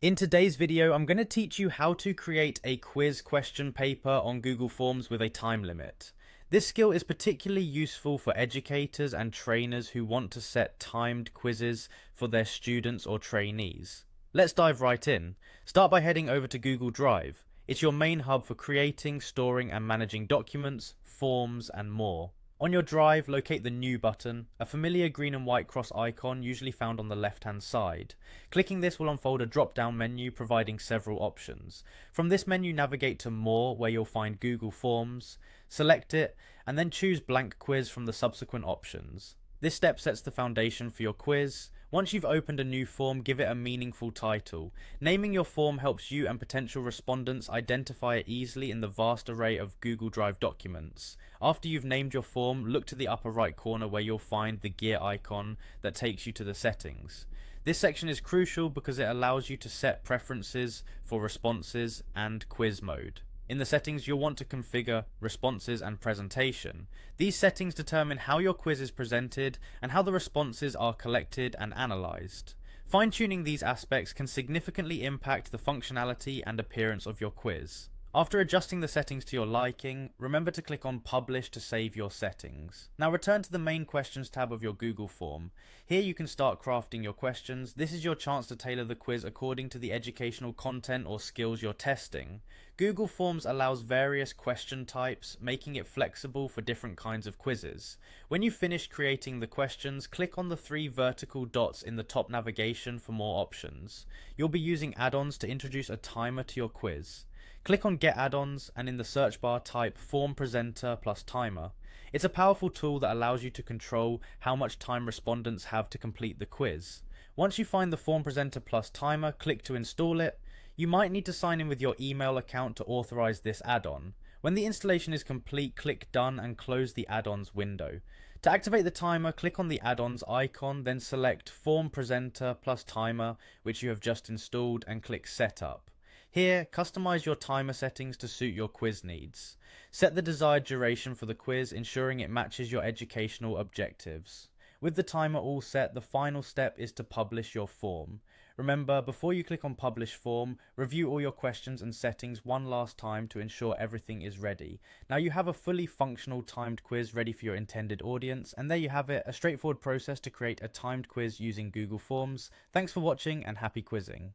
In today's video, I'm going to teach you how to create a quiz question paper on Google Forms with a time limit. This skill is particularly useful for educators and trainers who want to set timed quizzes for their students or trainees. Let's dive right in. Start by heading over to Google Drive. It's your main hub for creating, storing, and managing documents, forms, and more. On your drive, locate the New button, a familiar green and white cross icon usually found on the left-hand side. Clicking this will unfold a drop-down menu providing several options. From this menu, navigate to More, where you'll find Google Forms, select it, and then choose Blank Quiz from the subsequent options. This step sets the foundation for your quiz. Once you've opened a new form, give it a meaningful title. Naming your form helps you and potential respondents identify it easily in the vast array of Google Drive documents. After you've named your form, look to the upper right corner where you'll find the gear icon that takes you to the settings. This section is crucial because it allows you to set preferences for responses and quiz mode. In the settings, you'll want to configure responses and presentation. These settings determine how your quiz is presented and how the responses are collected and analysed. Fine-tuning these aspects can significantly impact the functionality and appearance of your quiz. After adjusting the settings to your liking, remember to click on Publish to save your settings. Now return to the Main Questions tab of your Google form. Here you can start crafting your questions. This is your chance to tailor the quiz according to the educational content or skills you're testing. Google Forms allows various question types, making it flexible for different kinds of quizzes. When you've finished creating the questions, click on the three vertical dots in the top navigation for more options. You'll be using add-ons to introduce a timer to your quiz. Click on Get Add-ons and in the search bar type Form Presenter plus Timer. It's a powerful tool that allows you to control how much time respondents have to complete the quiz. Once you find the Form Presenter plus Timer, click to install it. You might need to sign in with your email account to authorize this add-on. When the installation is complete, click Done and close the add-ons window. To activate the timer, click on the add-ons icon, then select Form Presenter plus Timer, which you have just installed, and click Setup. Here, customize your timer settings to suit your quiz needs. Set the desired duration for the quiz, ensuring it matches your educational objectives. With the timer all set, the final step is to publish your form. Remember, before you click on Publish Form, review all your questions and settings one last time to ensure everything is ready. Now you have a fully functional timed quiz ready for your intended audience, and there you have it, a straightforward process to create a timed quiz using Google Forms. Thanks for watching and happy quizzing.